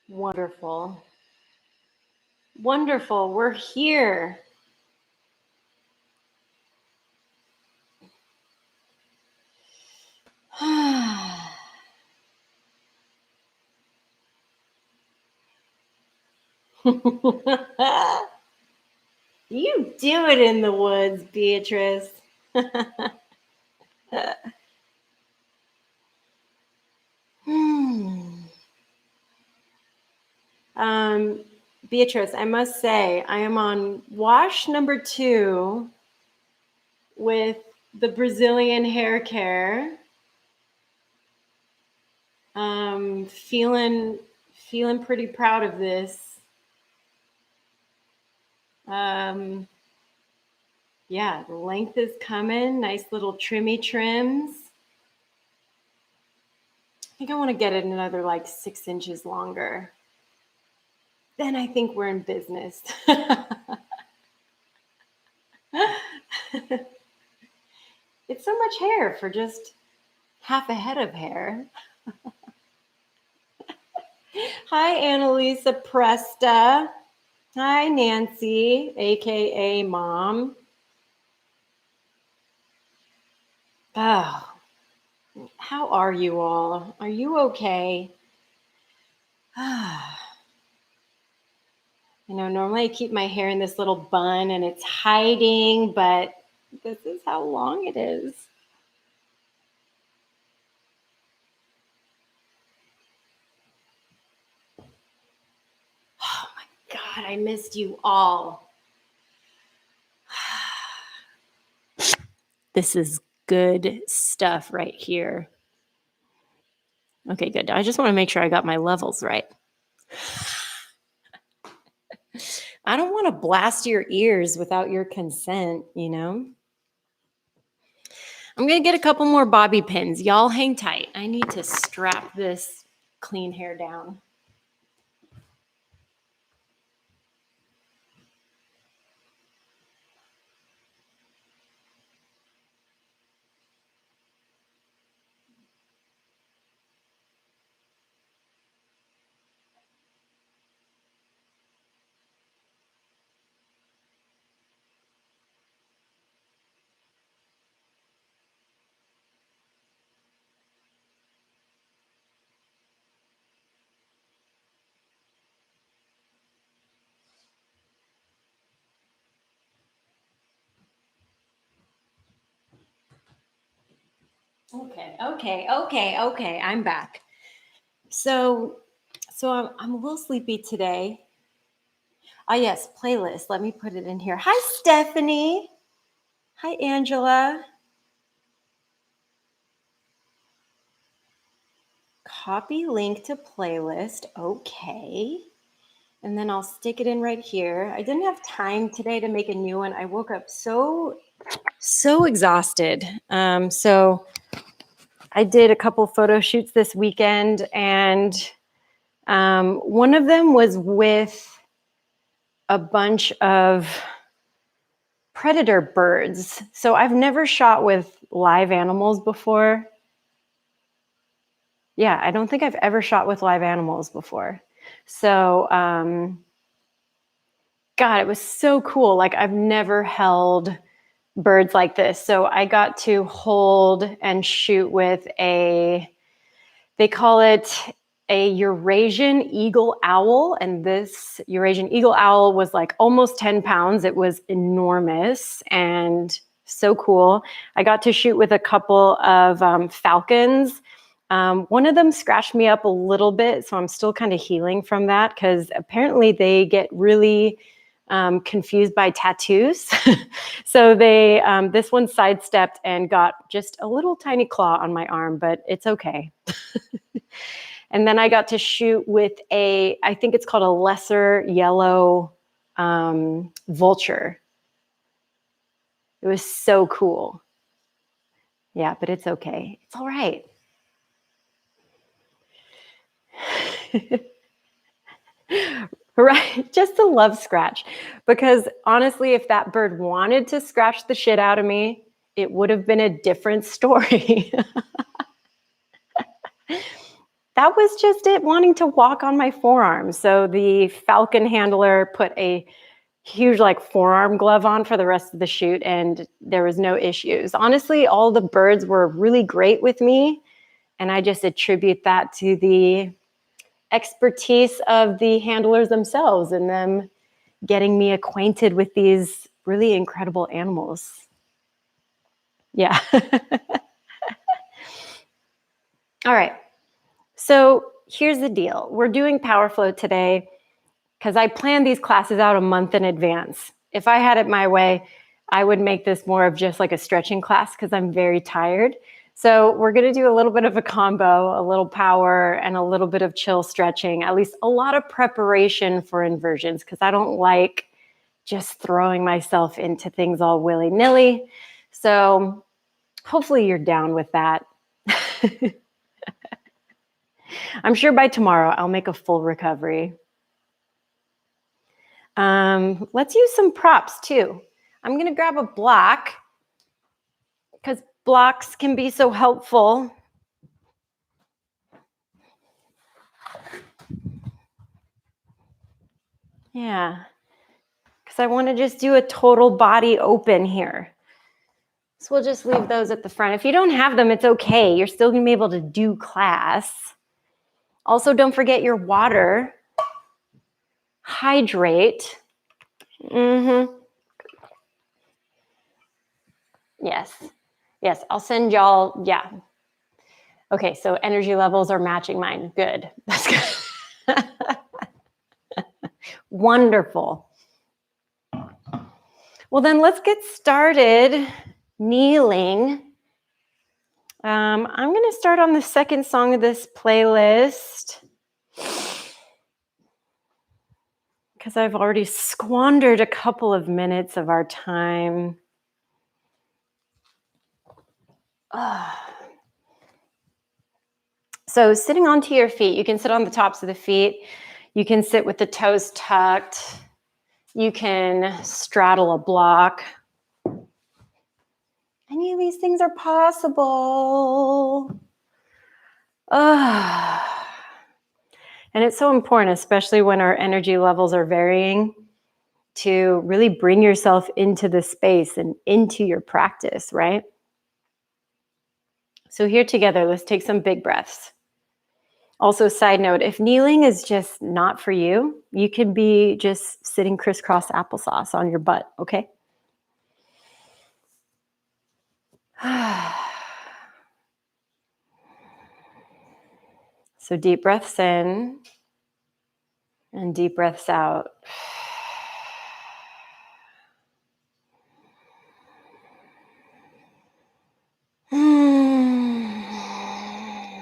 Wonderful. Wonderful. We're here. You do it in the woods, Beatrice. um, Beatrice, I must say, I am on wash number 2 with the Brazilian hair care. Feeling pretty proud of this. Yeah, the length is coming. Nice little trimmy trims. I think I want to get it another like 6 inches longer. Then I think we're in business. It's so much hair for just half a head of hair. Hi, Annalisa Presta. Hi, Nancy, aka Mom. Oh, how are you all? Are you okay? Normally I keep my hair in this little bun and it's hiding, but this is how long it is. Oh my God, I missed you all. This is good stuff right here. Okay, good. I just want to make sure I got my levels right. I don't want to blast your ears without your consent, I'm going to get a couple more bobby pins. Y'all hang tight. I need to strap this clean hair down. Okay. I'm back. So I'm a little sleepy today. Yes, playlist. Let me put it in here. Hi, Stephanie. Hi, Angela. Copy link to playlist. Okay. And then I'll stick it in right here. I didn't have time today to make a new one. I woke up so exhausted. So I did a couple photo shoots this weekend, and one of them was with a bunch of predator birds. So I've never shot with live animals before. Yeah, I don't think I've ever shot with live animals before. So, God, it was so cool. Like, I've never held birds like this. So I got to hold and shoot with they call it a Eurasian eagle owl. And this Eurasian eagle owl was like almost 10 pounds. It was enormous and so cool. I got to shoot with a couple of falcons. One of them scratched me up a little bit, so I'm still kind of healing from that because apparently they get really confused by tattoos. So this one sidestepped and got just a little tiny claw on my arm, but it's okay. And then I got to shoot with I think it's called a lesser yellow vulture. It was so cool. Yeah, but it's okay. It's all right. Right, just a love scratch. Because honestly, if that bird wanted to scratch the shit out of me, it would have been a different story. that was just it, wanting to walk on my forearm. So the falcon handler put a huge like forearm glove on for the rest of the shoot, and there was no issues. Honestly, all the birds were really great with me, and I just attribute that to the expertise of the handlers themselves and them getting me acquainted with these really incredible animals. Yeah. All right. So here's the deal. We're doing Power Flow today because I planned these classes out a month in advance. If I had it my way, I would make this more of just like a stretching class because I'm very tired. So we're going to do a little bit of a combo, a little power and a little bit of chill stretching, at least a lot of preparation for inversions because I don't like just throwing myself into things all willy-nilly. So hopefully you're down with that. I'm sure by tomorrow I'll make a full recovery. Let's use some props too. I'm going to grab a block because blocks can be so helpful. Yeah, because I want to just do a total body open here. So we'll just leave those at the front. If you don't have them, it's okay. You're still going to be able to do class. Also, don't forget your water. Hydrate. Yes. Yes, I'll send y'all, yeah. Okay, so energy levels are matching mine. Good. That's good. Wonderful. Well, then let's get started kneeling. I'm going to start on the second song of this playlist because I've already squandered a couple of minutes of our time. So sitting onto your feet, you can sit on the tops of the feet. You can sit with the toes tucked. You can straddle a block. Any of these things are possible. And it's so important, especially when our energy levels are varying, to really bring yourself into the space and into your practice, right? So here together, let's take some big breaths. Also, side note, if kneeling is just not for you, you could be just sitting crisscross applesauce on your butt, okay? So deep breaths in and deep breaths out.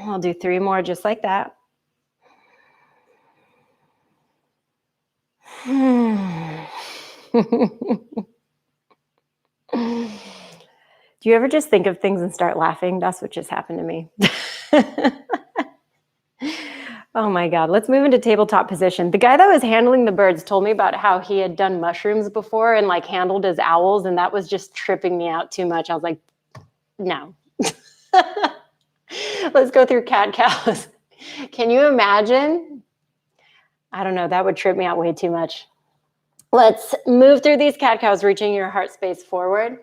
I'll do 3 more just like that. Do you ever just think of things and start laughing? That's what just happened to me. Oh my God, let's move into tabletop position. The guy that was handling the birds told me about how he had done mushrooms before and like handled his owls, and that was just tripping me out too much. I was like, no. Let's go through cat-cows. Can you imagine? I don't know, that would trip me out way too much. Let's move through these cat-cows, reaching your heart space forward.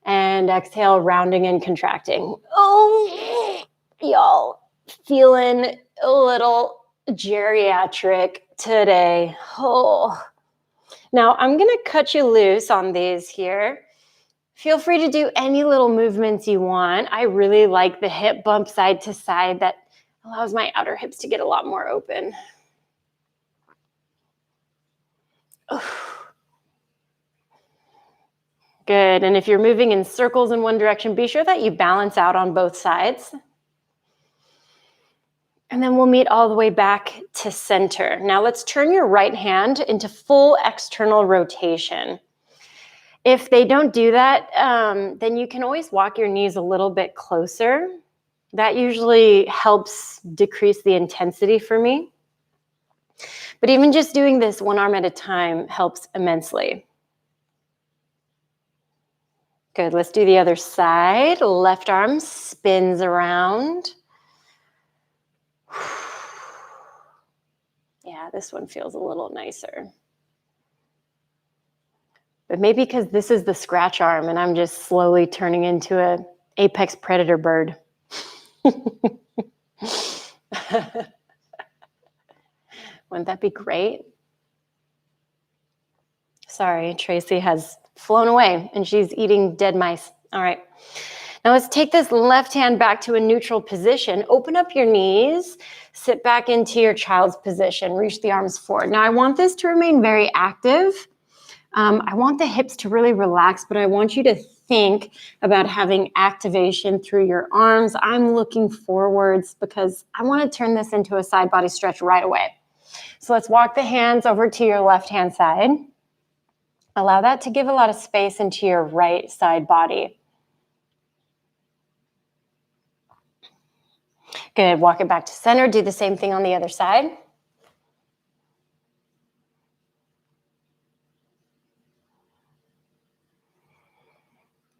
And exhale, rounding and contracting. Oh, y'all, feeling a little geriatric today. Oh. Now, I'm going to cut you loose on these here. Feel free to do any little movements you want. I really like the hip bump side to side. That allows my outer hips to get a lot more open. Good. And if you're moving in circles in one direction, be sure that you balance out on both sides. And then we'll meet all the way back to center. Now let's turn your right hand into full external rotation. If they don't do that, then you can always walk your knees a little bit closer. That usually helps decrease the intensity for me. But even just doing this one arm at a time helps immensely. Good, let's do the other side. Left arm spins around. Yeah, this one feels a little nicer. But maybe because this is the scratch arm and I'm just slowly turning into a apex predator bird. Wouldn't that be great? Sorry, Tracy has flown away and she's eating dead mice. All right. Now let's take this left hand back to a neutral position. Open up your knees, sit back into your child's position, reach the arms forward. Now I want this to remain very active. I want the hips to really relax, but I want you to think about having activation through your arms. I'm looking forwards because I want to turn this into a side body stretch right away. So let's walk the hands over to your left hand side. Allow that to give a lot of space into your right side body. Good, walk it back to center. Do the same thing on the other side.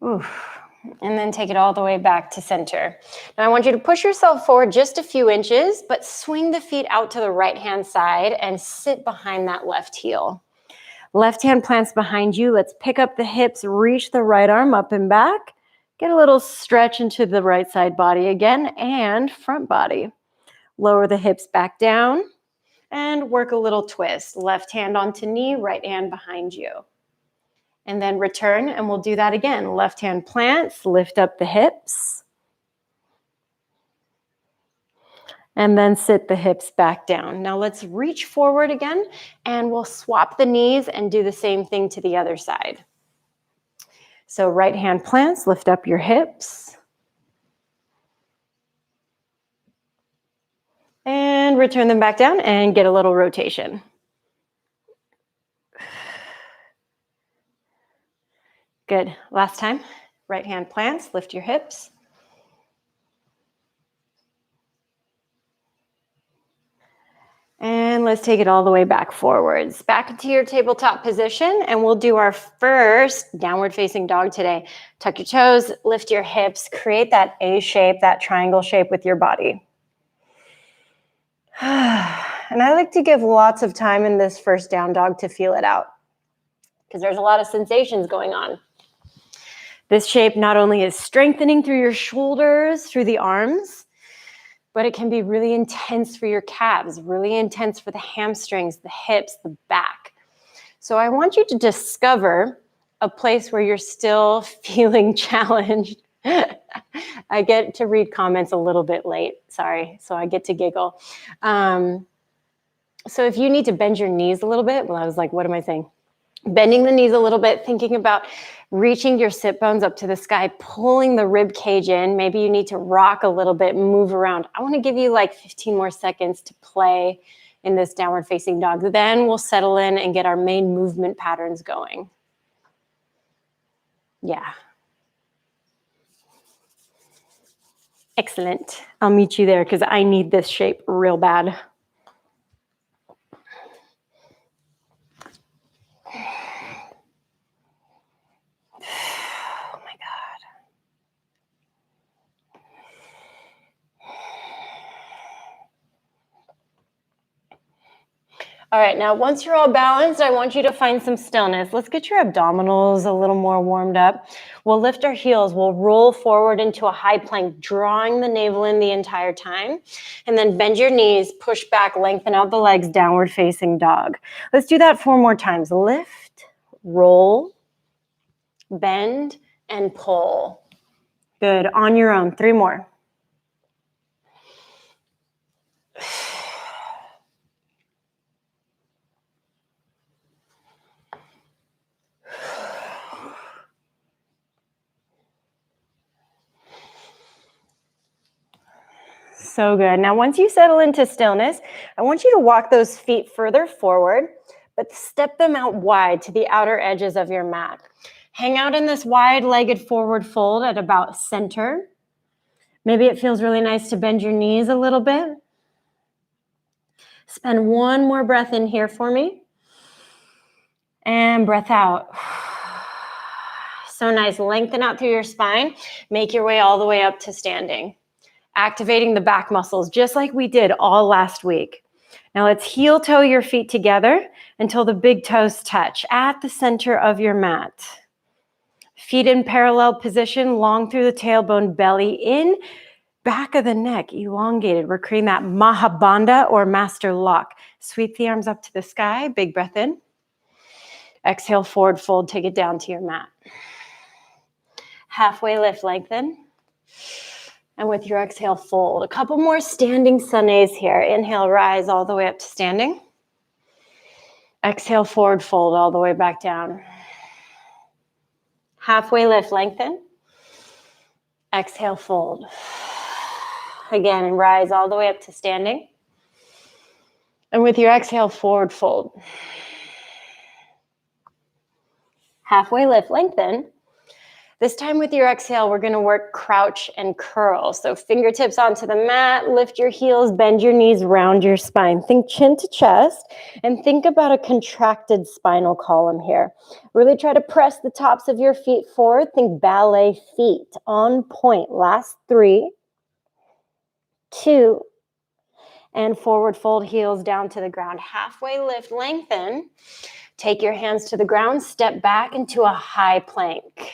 Oof. And then take it all the way back to center. Now I want you to push yourself forward just a few inches, but swing the feet out to the right-hand side and sit behind that left heel. Left hand plants behind you. Let's pick up the hips, reach the right arm up and back. Get a little stretch into the right side body again and front body. Lower the hips back down and work a little twist. Left hand onto knee, right hand behind you. And then return, and we'll do that again. Left hand plants, lift up the hips. And then sit the hips back down. Now let's reach forward again, and we'll swap the knees and do the same thing to the other side. So right hand plants, lift up your hips. And return them back down and get a little rotation. Good. Last time. Right hand plants, lift your hips. And let's take it all the way back forwards. Back into your tabletop position, and we'll do our first downward facing dog today. Tuck your toes, lift your hips, create that A shape, that triangle shape with your body. And I like to give lots of time in this first down dog to feel it out because there's a lot of sensations going on. This shape not only is strengthening through your shoulders, through the arms, but it can be really intense for your calves, really intense for the hamstrings, the hips, the back. So I want you to discover a place where you're still feeling challenged. I get to read comments a little bit late, sorry, so I get to giggle. So if you need to bend your knees a little bit, well, I was like, what am I saying? Bending the knees a little bit, thinking about reaching your sit bones up to the sky, pulling the rib cage in. Maybe you need to rock a little bit, move around. I want to give you like 15 more seconds to play in this downward facing dog. Then we'll settle in and get our main movement patterns going. Yeah. Excellent. I'll meet you there because I need this shape real bad. All right, now once you're all balanced, I want you to find some stillness. Let's get your abdominals a little more warmed up. We'll lift our heels. We'll roll forward into a high plank, drawing the navel in the entire time. And then bend your knees, push back, lengthen out the legs, downward facing dog. Let's do that 4 more times. Lift, roll, bend, and pull. Good, on your own. 3 more. So good. Now, once you settle into stillness, I want you to walk those feet further forward, but step them out wide to the outer edges of your mat. Hang out in this wide-legged forward fold at about center. Maybe it feels really nice to bend your knees a little bit. Spend 1 more breath in here for me. And breath out. So nice. Lengthen out through your spine. Make your way all the way up to standing. Activating the back muscles, just like we did all last week. Now let's heel toe your feet together until the big toes touch at the center of your mat. Feet in parallel position, long through the tailbone, belly in, back of the neck elongated. We're creating that Mahabandha or master lock. Sweep the arms up to the sky, big breath in. Exhale, forward fold, take it down to your mat. Halfway lift, lengthen. And with your exhale, fold. A couple more standing sunays here. Inhale, rise all the way up to standing. Exhale, forward fold all the way back down. Halfway lift, lengthen. Exhale, fold. Again, and rise all the way up to standing. And with your exhale, forward fold. Halfway lift, lengthen. This time with your exhale, we're gonna work crouch and curl. So fingertips onto the mat, lift your heels, bend your knees, round your spine. Think chin to chest and think about a contracted spinal column here. Really try to press the tops of your feet forward. Think ballet feet on point. Last 3, 2, and forward fold heels down to the ground. Halfway lift, lengthen. Take your hands to the ground, step back into a high plank.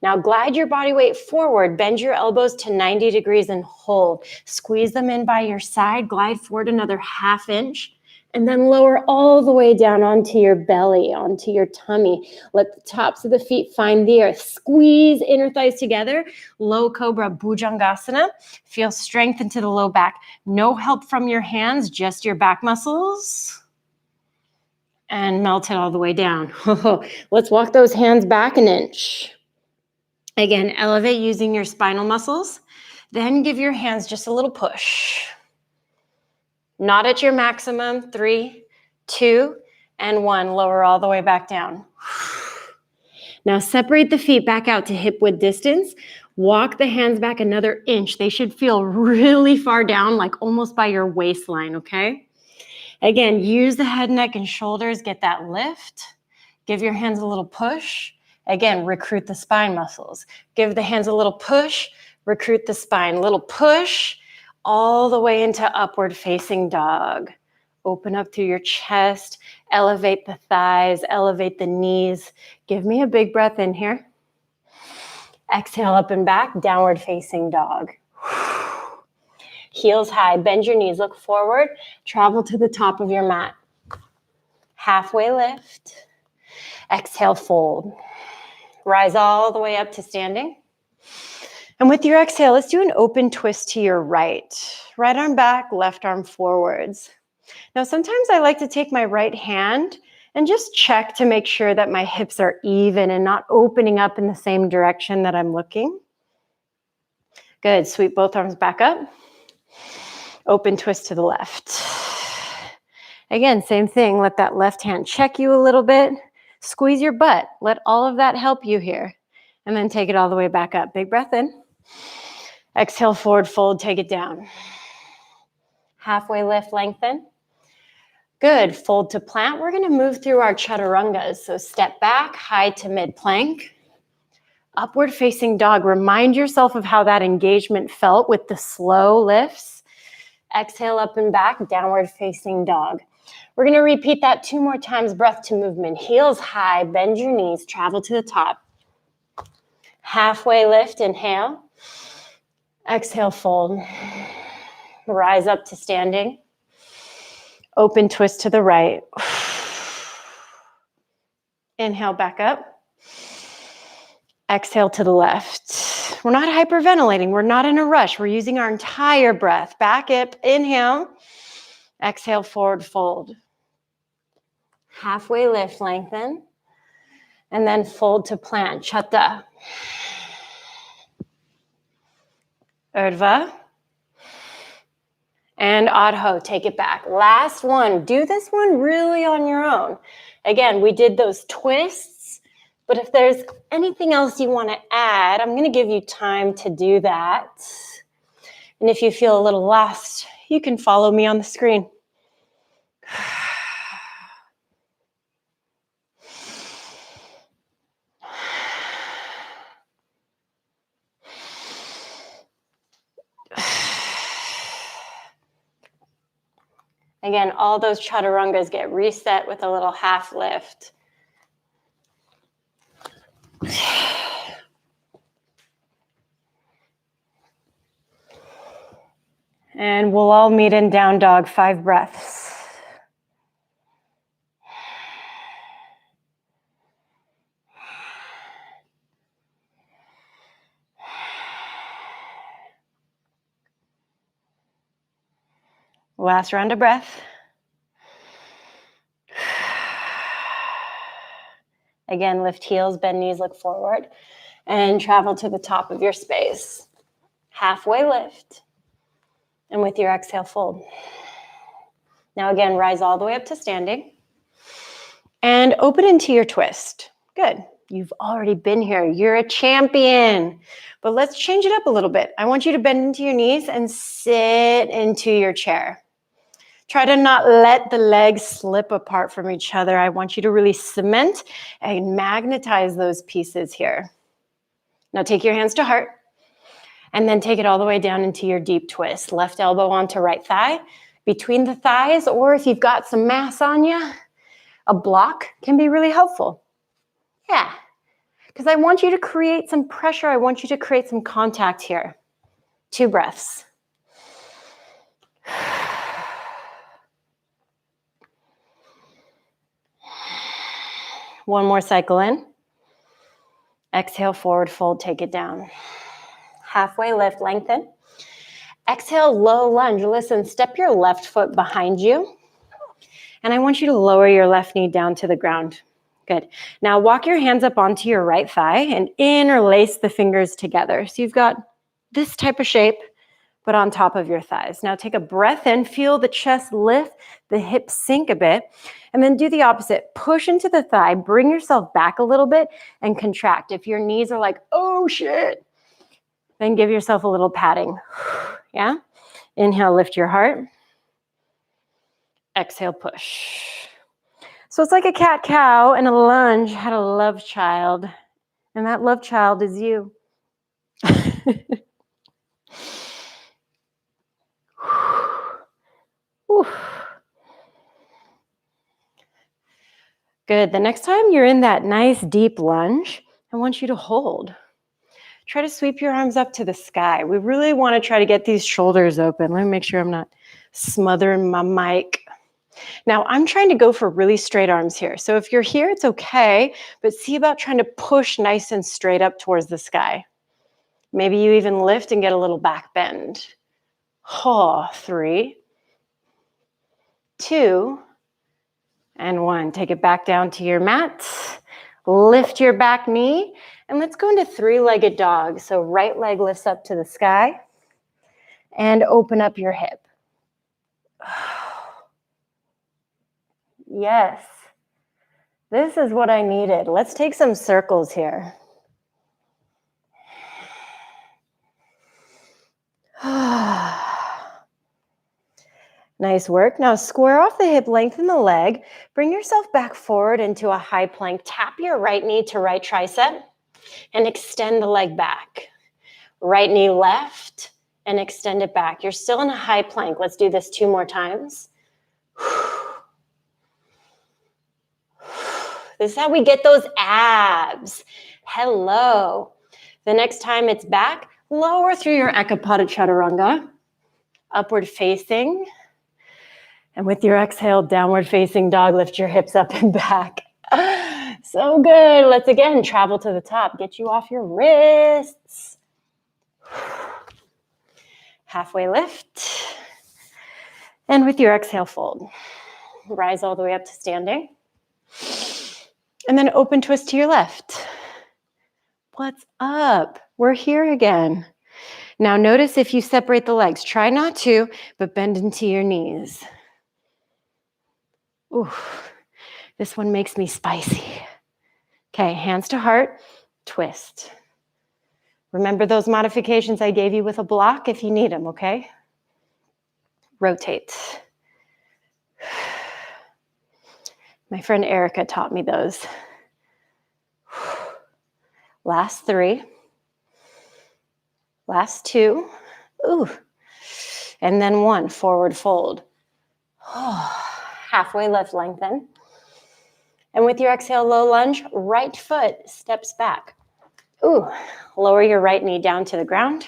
Now glide your body weight forward, bend your elbows to 90 degrees and hold. Squeeze them in by your side, glide forward another ½ inch, and then lower all the way down onto your belly, onto your tummy. Let the tops of the feet find the earth. Squeeze inner thighs together, low cobra, bhujangasana. Feel strength into the low back. No help from your hands, just your back muscles. And melt it all the way down. Let's walk those hands back an inch. Again, elevate using your spinal muscles. Then give your hands just a little push. Not at your maximum. 3, 2, and 1. Lower all the way back down. Now separate the feet back out to hip width distance. Walk the hands back another inch. They should feel really far down, like almost by your waistline, okay? Again, use the head, neck, and shoulders. Get that lift. Give your hands a little push. Again, recruit the spine muscles. Give the hands a little push, recruit the spine. Little push all the way into upward facing dog. Open up through your chest, elevate the thighs, elevate the knees. Give me a big breath in here. Exhale up and back, downward facing dog. Heels high, bend your knees, look forward, travel to the top of your mat. Halfway lift. Exhale, fold. Rise all the way up to standing. And with your exhale, let's do an open twist to your right. Right arm back, left arm forwards. Now, sometimes I like to take my right hand and just check to make sure that my hips are even and not opening up in the same direction that I'm looking. Good, sweep both arms back up. Open twist to the left. Again, same thing, let that left hand check you a little bit. Squeeze your butt. Let all of that help you here. And then take it all the way back up. Big breath in. Exhale, forward fold, take it down. Halfway lift, lengthen. Good, fold to plant. We're gonna move through our chaturangas. So step back, high to mid plank. Upward facing dog. Remind yourself of how that engagement felt with the slow lifts. Exhale up and back, downward facing dog. We're gonna repeat that 2 more times, breath to movement. Heels high, bend your knees, travel to the top. Halfway lift, inhale. Exhale, fold. Rise up to standing. Open twist to the right. Inhale, back up. Exhale to the left. We're not hyperventilating. We're not in a rush. We're using our entire breath. Back up, inhale. Exhale, forward fold. Halfway lift, lengthen. And then fold to plant, Chata. Urdhva. And Adho, take it back. Last one. Do this one really on your own. Again, we did those twists, but if there's anything else you want to add, I'm going to give you time to do that. And if you feel a little lost, you can follow me on the screen. Again, all those chaturangas get reset with a little half lift. And we'll all meet in down dog, 5 breaths. Last round of breath. Again, lift heels, bend knees, look forward, and travel to the top of your space. Halfway lift. And with your exhale, fold. Now again, rise all the way up to standing. And open into your twist. Good. You've already been here. You're a champion. But let's change it up a little bit. I want you to bend into your knees and sit into your chair. Try to not let the legs slip apart from each other. I want you to really cement and magnetize those pieces here. Now take your hands to heart and then take it all the way down into your deep twist. Left elbow onto right thigh, between the thighs, or if you've got some mass on you, a block can be really helpful. Yeah, because I want you to create some pressure. I want you to create some contact here. 2 breaths. One more cycle in. Exhale, forward fold, take it down. Halfway lift, lengthen. Exhale, low lunge. Listen, step your left foot behind you. And I want you to lower your left knee down to the ground. Good. Now walk your hands up onto your right thigh and interlace the fingers together. So you've got this type of shape, but on top of your thighs. Now take a breath in, feel the chest lift, the hips sink a bit, and then do the opposite. Push into the thigh, bring yourself back a little bit and contract. If your knees are like, oh shit, then give yourself a little padding. Yeah? Inhale, lift your heart. Exhale, push. So it's like a cat-cow and a lunge had a love child, and that love child is you. Good. The next time you're in that nice deep lunge, I want you to hold. Try to sweep your arms up to the sky. We really want to try to get these shoulders open. Let me make sure I'm not smothering my mic. Now, I'm trying to go for really straight arms here. So if you're here, it's okay, but see about trying to push nice and straight up towards the sky. Maybe you even lift and get a little back bend. 3, 2, and 1. Take it back down to your mat. Lift your back knee, and let's go into 3-legged dog. So right leg lifts up to the sky, and open up your hip. Yes, this is what I needed. Let's take some circles here. Nice work. Now square off the hip, lengthen the leg. Bring yourself back forward into a high plank. Tap your right knee to right tricep and extend the leg back. Right knee left and extend it back. You're still in a high plank. Let's do this 2 more times. This is how we get those abs. Hello. The next time it's back, lower through your Ekapada Chaturanga. Upward facing. And with your exhale, downward facing dog, lift your hips up and back. So good. Let's again travel to the top. Get you off your wrists. Halfway lift. And with your exhale, fold. Rise all the way up to standing. And then open twist to your left. What's up? We're here again. Now notice if you separate the legs. Try not to, but bend into your knees. Ooh, this one makes me spicy. Okay, hands to heart, twist. Remember those modifications I gave you with a block if you need them, okay? Rotate. My friend Erica taught me those. Last 3. Last 2. Ooh. And then 1, forward fold. Halfway lift, lengthen. And with your exhale, low lunge, right foot steps back. Ooh, lower your right knee down to the ground.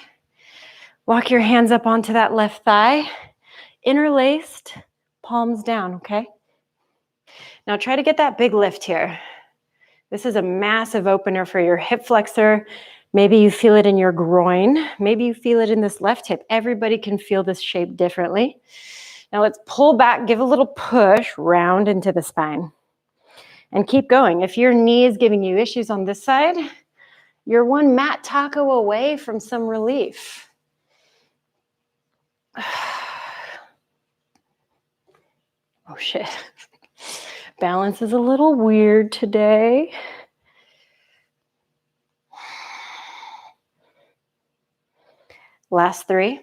Walk your hands up onto that left thigh. Interlaced, palms down, okay? Now try to get that big lift here. This is a massive opener for your hip flexor. Maybe you feel it in your groin. Maybe you feel it in this left hip. Everybody can feel this shape differently. Now let's pull back, give a little push, round into the spine. And keep going. If your knee is giving you issues on this side, you're one mat taco away from some relief. Oh shit. Balance is a little weird today. Last 3.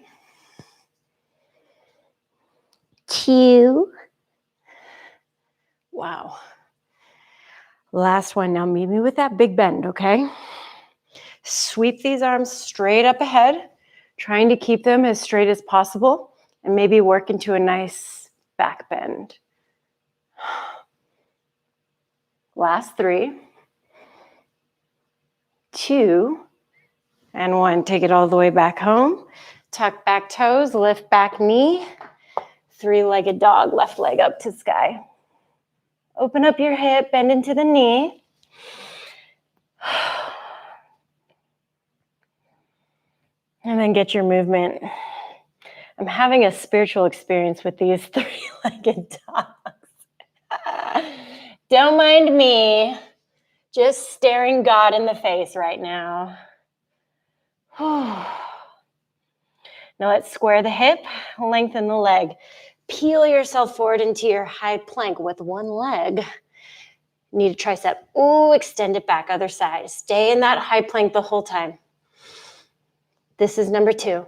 2. Wow. Last one. Now meet me with that big bend, okay? Sweep these arms straight up ahead, trying to keep them as straight as possible, and maybe work into a nice back bend. Last 3. 2. And 1. Take it all the way back home. Tuck back toes, lift back knee. 3-legged dog, left leg up to sky. Open up your hip, bend into the knee. And then get your movement. I'm having a spiritual experience with these 3-legged dogs. Don't mind me. Just staring God in the face right now. Now let's square the hip, lengthen the leg. Peel yourself forward into your high plank with one leg. Need a tricep. Ooh, extend it back, other side. Stay in that high plank the whole time. This is number 2.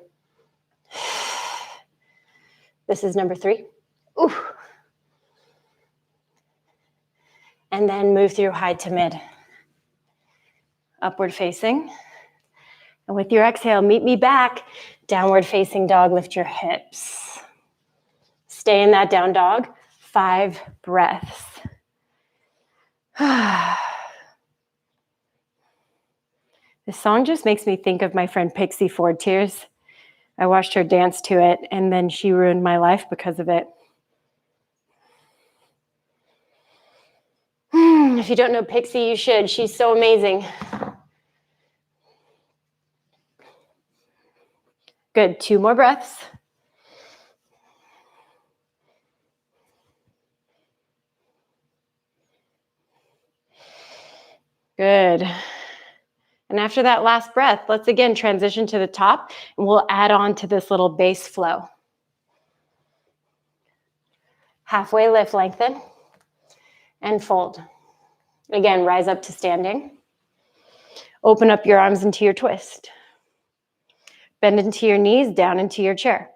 This is number 3. Ooh. And then move through high to mid. Upward facing. And with your exhale, meet me back. Downward facing dog, lift your hips. Stay in that down dog. 5 breaths. This song just makes me think of my friend Pixie Ford Tears. I watched her dance to it, and then she ruined my life because of it. If you don't know Pixie, you should. She's so amazing. Good. 2 more breaths. Good. And after that last breath, let's again transition to the top, and we'll add on to this little base flow. Halfway lift, lengthen, and fold. Again, rise up to standing. Open up your arms into your twist. Bend into your knees, down into your chair.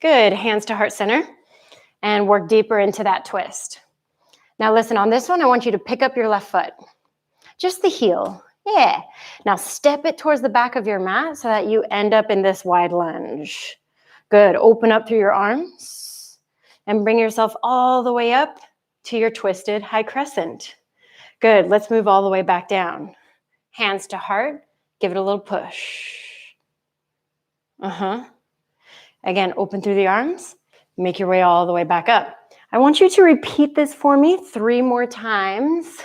Good. Hands to heart center, and work deeper into that twist. Now listen, on this one, I want you to pick up your left foot. Just the heel. Yeah. Now step it towards the back of your mat so that you end up in this wide lunge. Good. Open up through your arms and bring yourself all the way up to your twisted high crescent. Good. Let's move all the way back down. Hands to heart. Give it a little push. Again, open through the arms. Make your way all the way back up. I want you to repeat this for me 3 more times.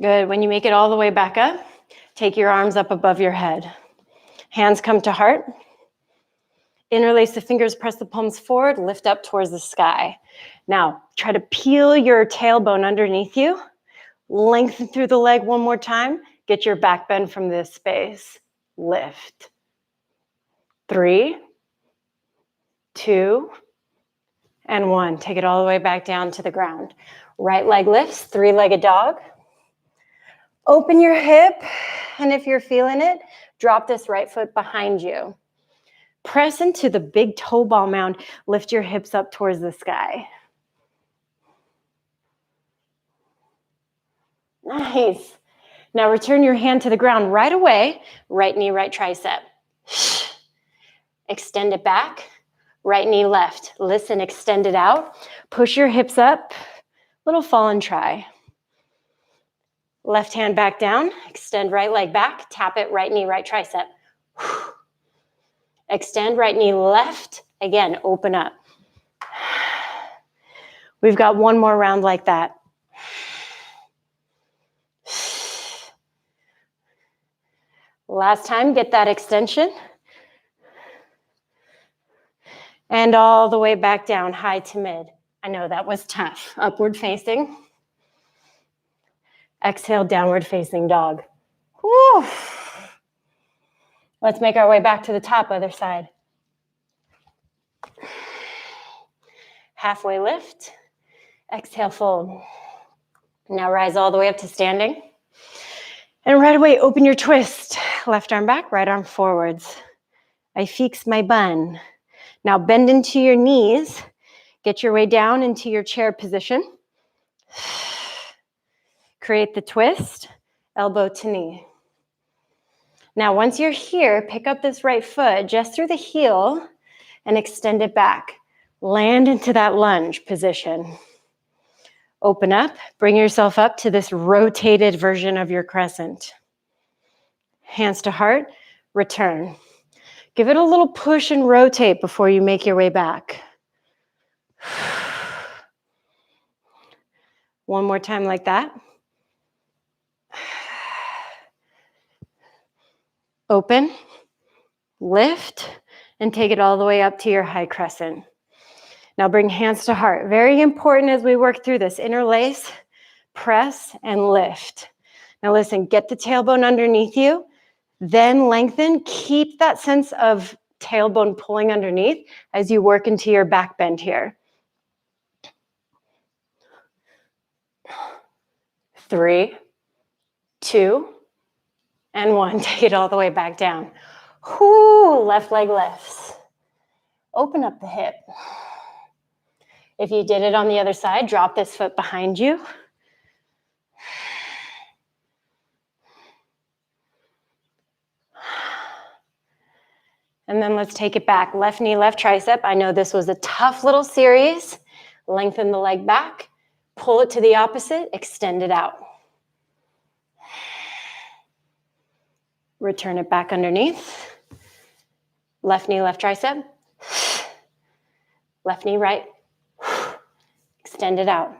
Good. When you make it all the way back up, take your arms up above your head. Hands come to heart. Interlace the fingers, press the palms forward, lift up towards the sky. Now, try to peel your tailbone underneath you. Lengthen through the leg one more time. Get your back bend from this space. Lift. 3, 2, and 1. Take it all the way back down to the ground. Right leg lifts, 3-legged dog. Open your hip, and if you're feeling it, drop this right foot behind you. Press into the big toe ball mound. Lift your hips up towards the sky. Nice. Now return your hand to the ground right away. Right knee, right tricep. Extend it back. Right knee, left. Listen, extend it out. Push your hips up. Little fall and try. Left hand back down. Extend right leg back. Tap it, right knee, right tricep. Extend right knee, left. Again, open up. We've got one more round like that. Last time, get that extension. And all the way back down, high to mid. I know that was tough. Upward facing. Exhale, downward facing dog. Whew. Let's make our way back to the top, other side. Halfway lift. Exhale, fold. Now rise all the way up to standing. And right away, open your twist. Left arm back, right arm forwards. I fix my bun. Now bend into your knees. Get your way down into your chair position. Create the twist, elbow to knee. Now once you're here, pick up this right foot just through the heel and extend it back. Land into that lunge position. Open up, bring yourself up to this rotated version of your crescent. Hands to heart, return. Give it a little push and rotate before you make your way back. One more time like that. Open, lift, and take it all the way up to your high crescent. Now bring hands to heart. Very important as we work through this. Interlace, press, and lift. Now listen, get the tailbone underneath you, then lengthen. Keep that sense of tailbone pulling underneath as you work into your back bend here. 3, 2, and 1. Take it all the way back down. Whoo, left leg lifts. Open up the hip. If you did it on the other side, drop this foot behind you. And then let's take it back. Left knee, left tricep. I know this was a tough little series. Lengthen the leg back. Pull it to the opposite. Extend it out. Return it back underneath. Left knee, left tricep. Left knee, right. Extend it out.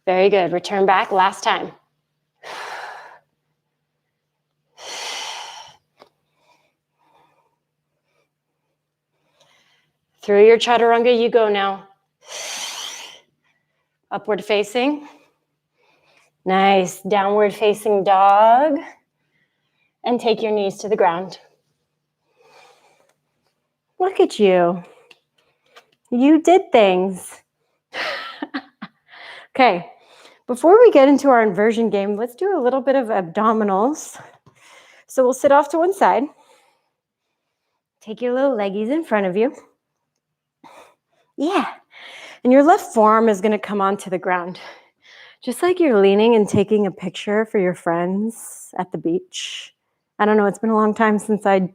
Very good. Return back. Last time. Through your chaturanga you go now. Upward facing. Nice. Downward facing dog. And take your knees to the ground. Look at you. You did things. Okay, before we get into our inversion game, let's do a little bit of abdominals. So we'll sit off to one side. Take your little leggies in front of you. Yeah, and your left forearm is going to come onto the ground. Just like you're leaning and taking a picture for your friends at the beach. I don't know, it's been a long time since I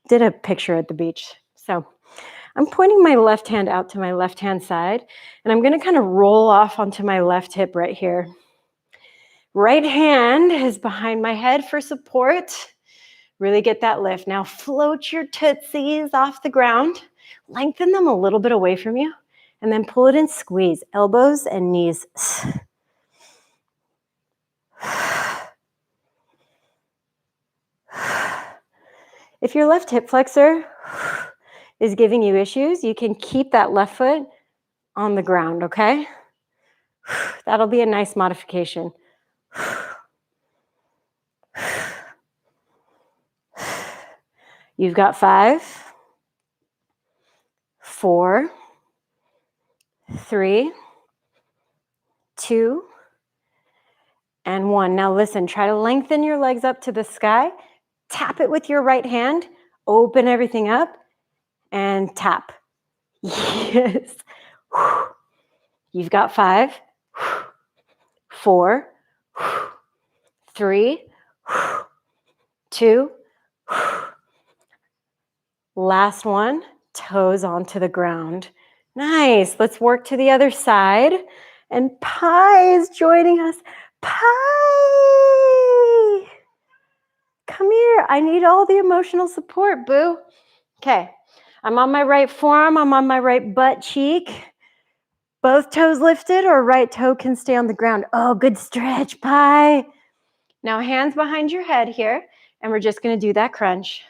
did a picture at the beach. So I'm pointing my left hand out to my left hand side, and I'm going to kind of roll off onto my left hip right here. Right hand is behind my head for support. Really get that lift. Now float your tootsies off the ground. Lengthen them a little bit away from you, and then pull it and squeeze. Elbows and knees. If your left hip flexor is giving you issues, you can keep that left foot on the ground, okay? That'll be a nice modification. You've got 5, 4, 3, 2, and 1. Now listen, try to lengthen your legs up to the sky. Tap it with your right hand. Open everything up and tap. Yes. You've got 5, 4, 3, 2, last one, toes onto the ground. Nice. Let's work to the other side. And Pi is joining us. Pi! Come here. I need all the emotional support, boo. Okay. I'm on my right forearm. I'm on my right butt cheek. Both toes lifted, or right toe can stay on the ground. Oh, good stretch, Pi. Now hands behind your head here, and we're just going to do that crunch.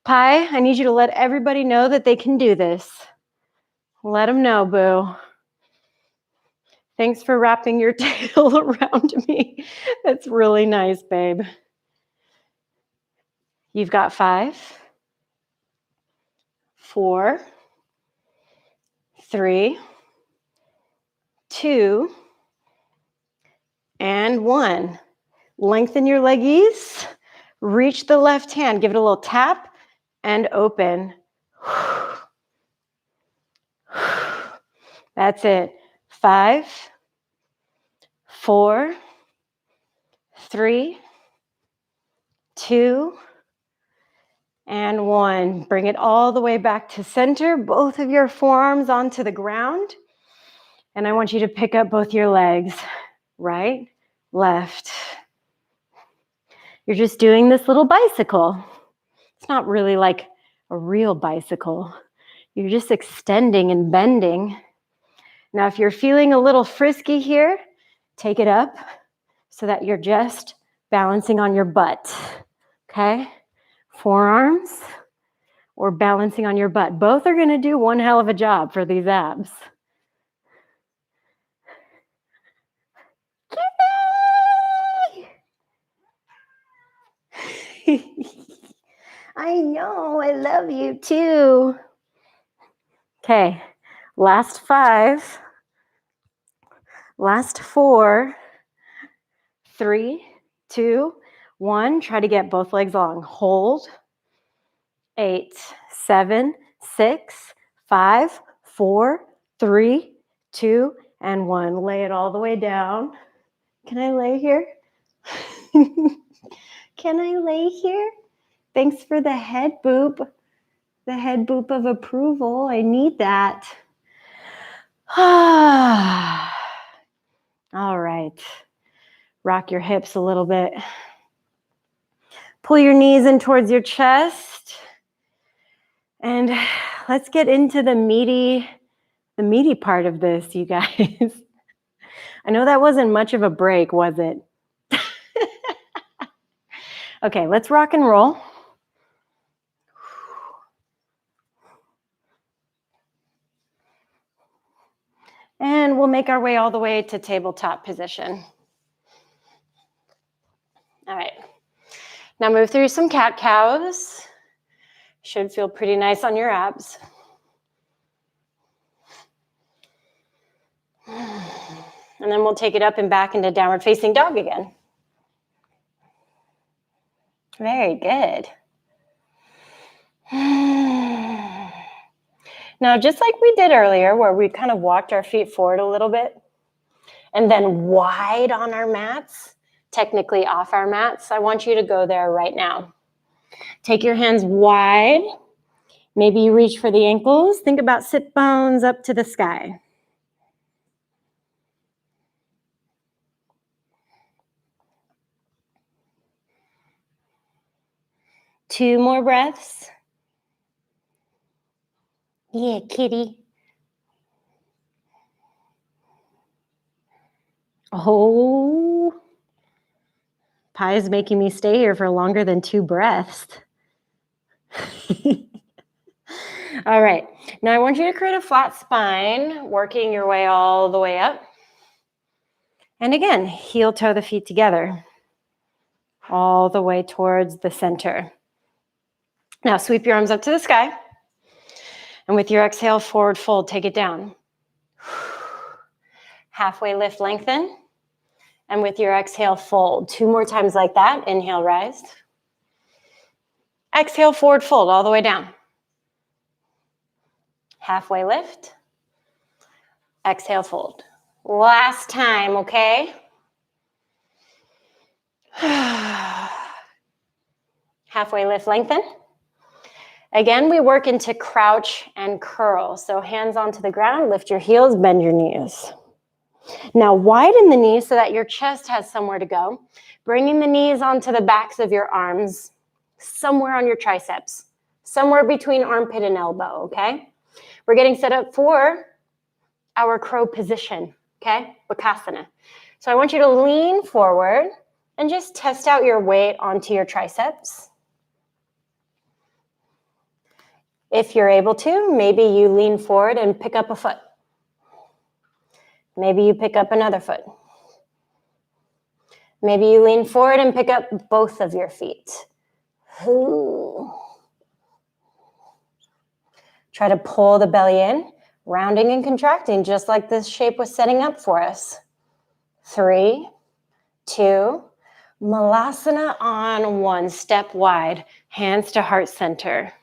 Pi, I need you to let everybody know that they can do this. Let them know, boo. Thanks for wrapping your tail around me. That's really nice, babe. You've got 5, 4, 3, 2, and 1. Lengthen your leggies. Reach the left hand. Give it a little tap and open. That's it. 5, 4, 3, 2, and 1. Bring it all the way back to center. Both of your forearms onto the ground. And I want you to pick up both your legs. Right, left. You're just doing this little bicycle. It's not really like a real bicycle. You're just extending and bending. Now, if you're feeling a little frisky here, take it up so that you're just balancing on your butt, okay? Forearms or balancing on your butt. Both are gonna do one hell of a job for these abs. I know, I love you too. Okay, last 5, last 4, 3, 2, 1. Try to get both legs long. Hold. 8, 7, 6, 5, 4, 3, 2, and 1. Lay it all the way down. Can I lay here? Can I lay here? Thanks for the head boop. The head boop of approval. I need that. All right. Rock your hips a little bit. Pull your knees in towards your chest. And let's get into the meaty part of this, you guys. I know that wasn't much of a break, was it? Okay, let's rock and roll. And we'll make our way all the way to tabletop position. All right. Now move through some cat-cows. Should feel pretty nice on your abs. And then we'll take it up and back into downward facing dog again. Very good. Now, just like we did earlier, where we kind of walked our feet forward a little bit and then wide on our mats, technically off our mats, I want you to go there right now. Take your hands wide. Maybe you reach for the ankles. Think about sit bones up to the sky. Two more breaths. Yeah, kitty. Oh, Pi is making me stay here for longer than 2 breaths. All right, now I want you to create a flat spine, working your way all the way up. And again, heel toe the feet together, all the way towards the center. Now sweep your arms up to the sky. And with your exhale, forward fold, take it down. Halfway lift, lengthen. And with your exhale, fold. 2 more times like that. Inhale, rise. Exhale, forward fold, all the way down. Halfway lift. Exhale, fold. Last time, okay? Halfway lift, lengthen. Again, we work into crouch and curl. So hands onto the ground, lift your heels, bend your knees. Now widen the knees so that your chest has somewhere to go. Bringing the knees onto the backs of your arms, somewhere on your triceps, somewhere between armpit and elbow, okay? We're getting set up for our crow position, okay? Bakasana. So I want you to lean forward and just test out your weight onto your triceps. If you're able to, maybe you lean forward and pick up a foot. Maybe you pick up another foot. Maybe you lean forward and pick up both of your feet. Try to pull the belly in, rounding and contracting, just like this shape was setting up for us. 3, 2, Malasana on 1, step wide, hands to heart center.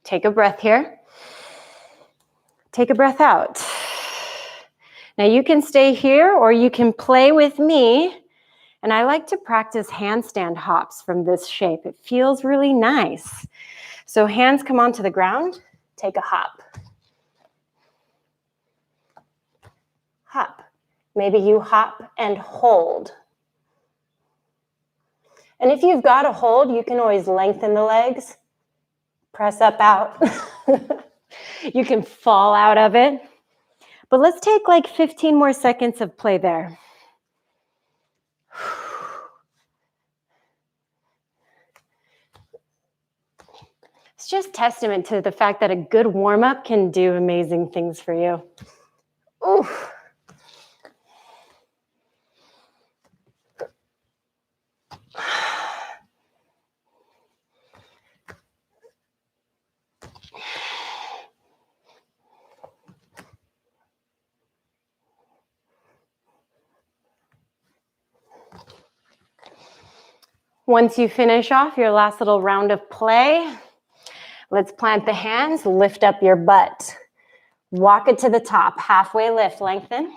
Take a breath here. Take a breath out. Now you can stay here or you can play with me. And I like to practice handstand hops from this shape. It feels really nice. So hands come onto the ground, take a hop. Hop. Maybe you hop and hold. And if you've got a hold, you can always lengthen the legs. Press up, out. You can fall out of it. But let's take like 15 more seconds of play there. It's just testament to the fact that a good warm-up can do amazing things for you. Oof. Once you finish off your last little round of play, let's plant the hands, lift up your butt. Walk it to the top, halfway lift, lengthen.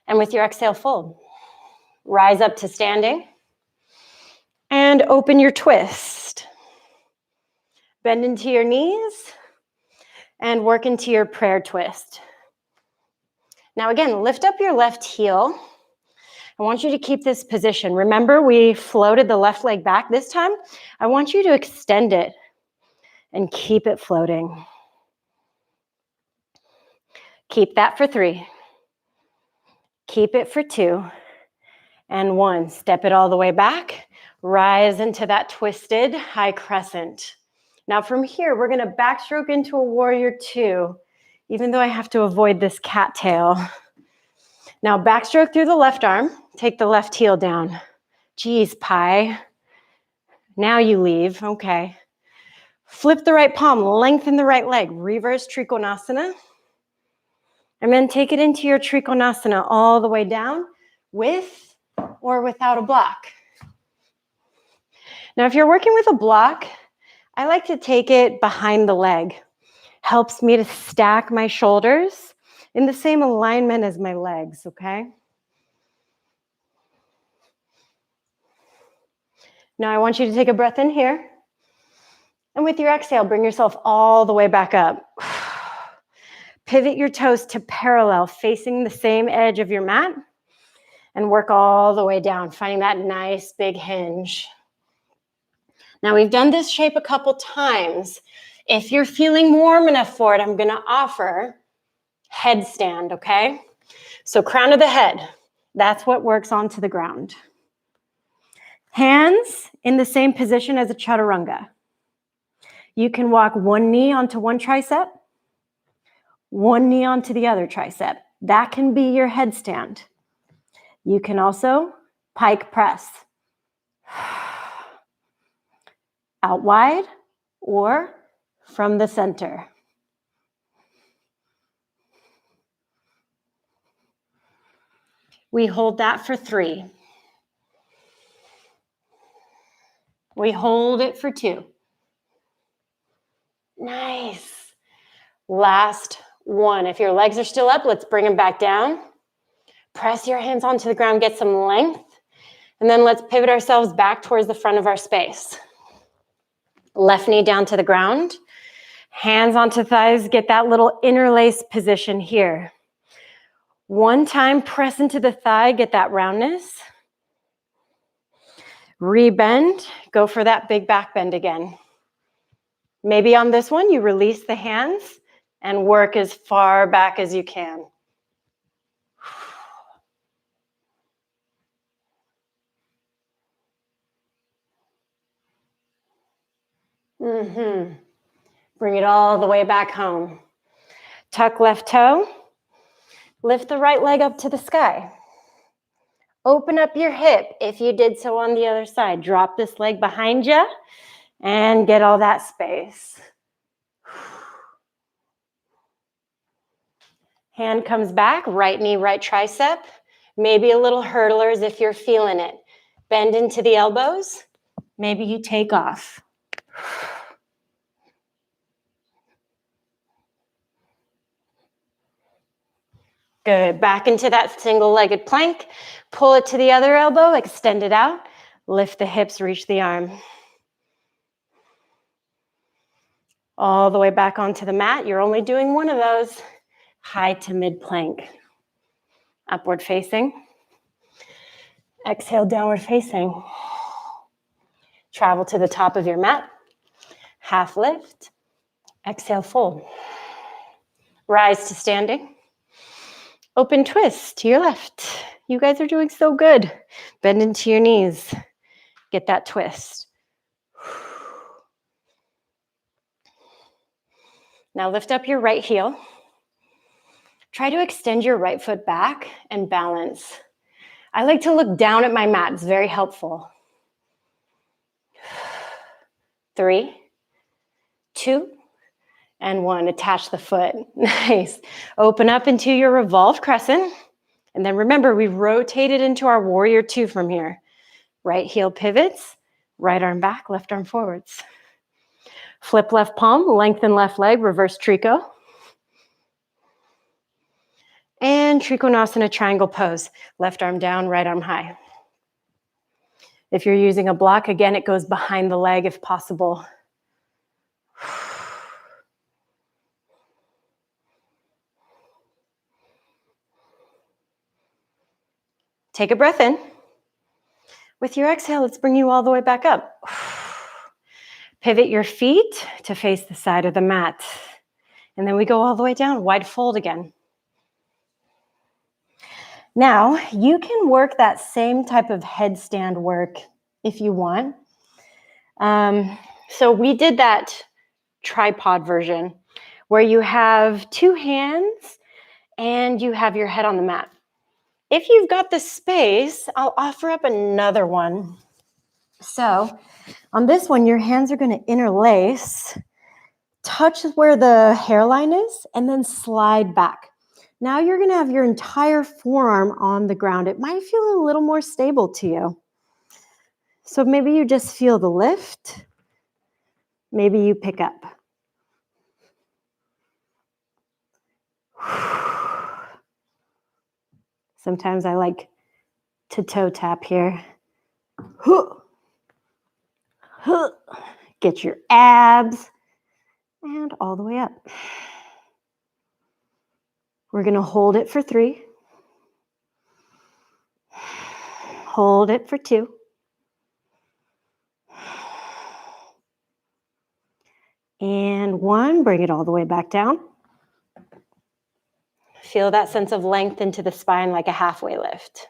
And with your exhale, fold. Rise up to standing. And open your twist. Bend into your knees and work into your prayer twist. Now again, lift up your left heel. I want you to keep this position. Remember, we floated the left leg back. This time, I want you to extend it and keep it floating. Keep that for 3. Keep it for 2. And 1. Step it all the way back. Rise into that twisted high crescent. Now from here, we're going to backstroke into a warrior 2, even though I have to avoid this cattail. Now backstroke through the left arm. Take the left heel down. Geez, Pi. Now you leave. Okay. Flip the right palm. Lengthen the right leg. Reverse Trikonasana. And then take it into your Trikonasana all the way down with or without a block. Now, if you're working with a block, I like to take it behind the leg. Helps me to stack my shoulders in the same alignment as my legs, okay? Now I want you to take a breath in here. And with your exhale, bring yourself all the way back up. Pivot your toes to parallel, facing the same edge of your mat. And work all the way down, finding that nice big hinge. Now we've done this shape a couple times. If you're feeling warm enough for it, I'm going to offer headstand, okay? So crown of the head, that's what works onto the ground. Hands in the same position as a chaturanga. You can walk one knee onto one tricep, one knee onto the other tricep. That can be your headstand. You can also pike press. Out wide or from the center. We hold that for 3. We hold it for 2. Nice. Last 1. If your legs are still up, let's bring them back down. Press your hands onto the ground, get some length. And then let's pivot ourselves back towards the front of our space. Left knee down to the ground. Hands onto thighs, get that little interlace position here. One time, press into the thigh, get that roundness. Rebend, go for that big back bend again. Maybe on this one, you release the hands and work as far back as you can. Bring it all the way back home. Tuck left toe. Lift the right leg up to the sky. Open up your hip if you did so on the other side. Drop this leg behind you and get all that space. Hand comes back, right knee, right tricep. Maybe a little hurdlers if you're feeling it. Bend into the elbows. Maybe you take off. Good. Back into that single-legged plank. Pull it to the other elbow, extend it out. Lift the hips, reach the arm. All the way back onto the mat. You're only doing one of those. High to mid plank. Upward facing. Exhale, downward facing. Travel to the top of your mat. Half lift. Exhale, fold. Rise to standing. Open twist to your left. You guys are doing so good. Bend into your knees. Get that twist. Now lift up your right heel. Try to extend your right foot back and balance. I like to look down at my mat. It's very helpful. 3, 2, and 1. Attach the foot. Nice. Open up into your revolved crescent. And then remember, we rotated into our warrior 2 from here. Right heel pivots, right arm back, left arm forwards. Flip left palm, lengthen left leg, reverse trico. And Trikonasana triangle pose. Left arm down, right arm high. If you're using a block, again, it goes behind the leg if possible. Take a breath in. With your exhale, let's bring you all the way back up. Pivot your feet to face the side of the mat. And then we go all the way down, wide fold again. Now, you can work that same type of headstand work if you want. So we did that tripod version where you have 2 hands and you have your head on the mat. If you've got the space, I'll offer up another one. So on this one, your hands are going to interlace, touch where the hairline is, and then slide back. Now you're going to have your entire forearm on the ground. It might feel a little more stable to you. So maybe you just feel the lift. Maybe you pick up. Sometimes I like to toe tap here. Get your abs and all the way up. We're going to hold it for 3. Hold it for 2. And 1, bring it all the way back down. Feel that sense of length into the spine like a halfway lift.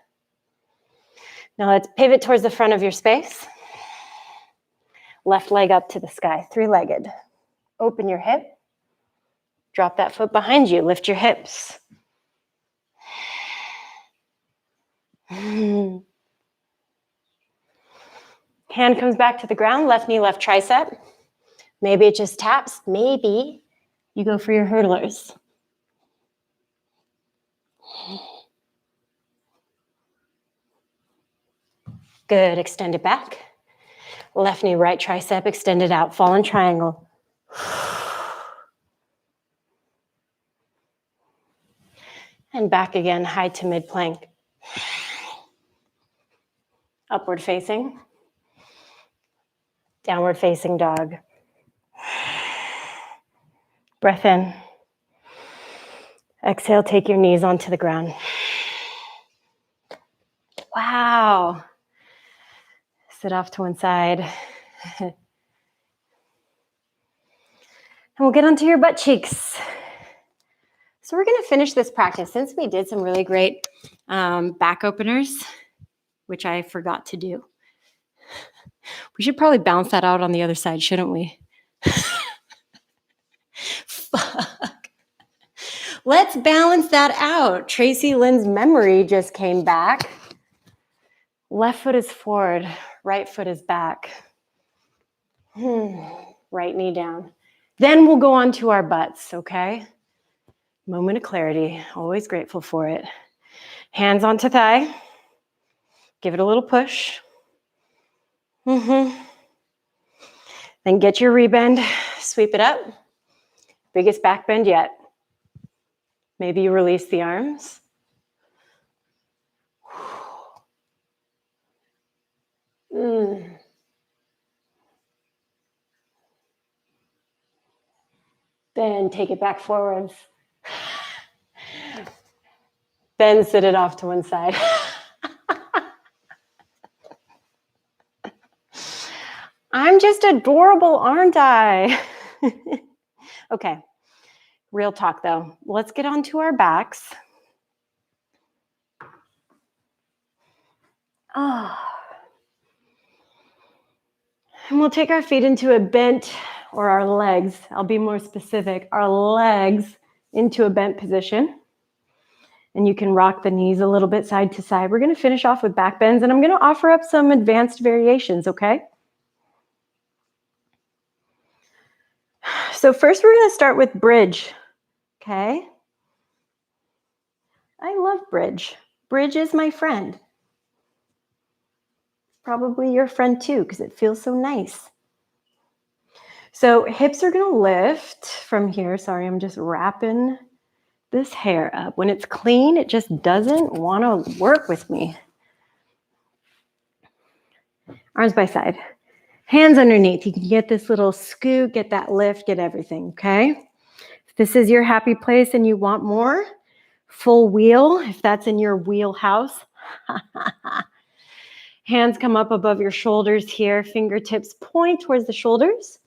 Now let's pivot towards the front of your space. Left leg up to the sky, 3-legged. Open your hip. Drop that foot behind you. Lift your hips. Hand comes back to the ground, left knee, left tricep. Maybe it just taps. Maybe you go for your hurdlers. Good, extend it back. Left knee, right tricep, extend it out. Fallen triangle. And back again, high to mid plank. Upward facing. Downward facing dog. Breath in. Exhale, take your knees onto the ground. Wow. Sit off to one side. And we'll get onto your butt cheeks. So we're going to finish this practice. Since we did some really great back openers, which I forgot to do. We should probably bounce that out on the other side, shouldn't we? Fuck. Let's balance that out. Tracy Lynn's memory just came back. Left foot is forward, right foot is back. Right knee down. Then we'll go on to our butts, okay? Moment of clarity, always grateful for it. Hands onto thigh. Give it a little push. Then get your rebend, sweep it up. Biggest back bend yet. Maybe you release the arms. Then take it back forwards. Then sit it off to one side. I'm just adorable, aren't I? Okay, real talk though. Let's get onto our backs. And we'll take our feet into a bent, or our legs, I'll be more specific, our legs into a bent position. And you can rock the knees a little bit side to side. We're going to finish off with back bends, and I'm going to offer up some advanced variations, okay? So first we're going to start with bridge, okay? I love bridge. Bridge is my friend. Probably your friend too, because it feels so nice. So hips are going to lift from here. Sorry, I'm just wrapping this hair up. When it's clean, it just doesn't want to work with me. Arms by side. Hands underneath. You can get this little scoot, get that lift, get everything, okay? If this is your happy place and you want more, full wheel, if that's in your wheelhouse. Hands come up above your shoulders here. Fingertips point towards the shoulders,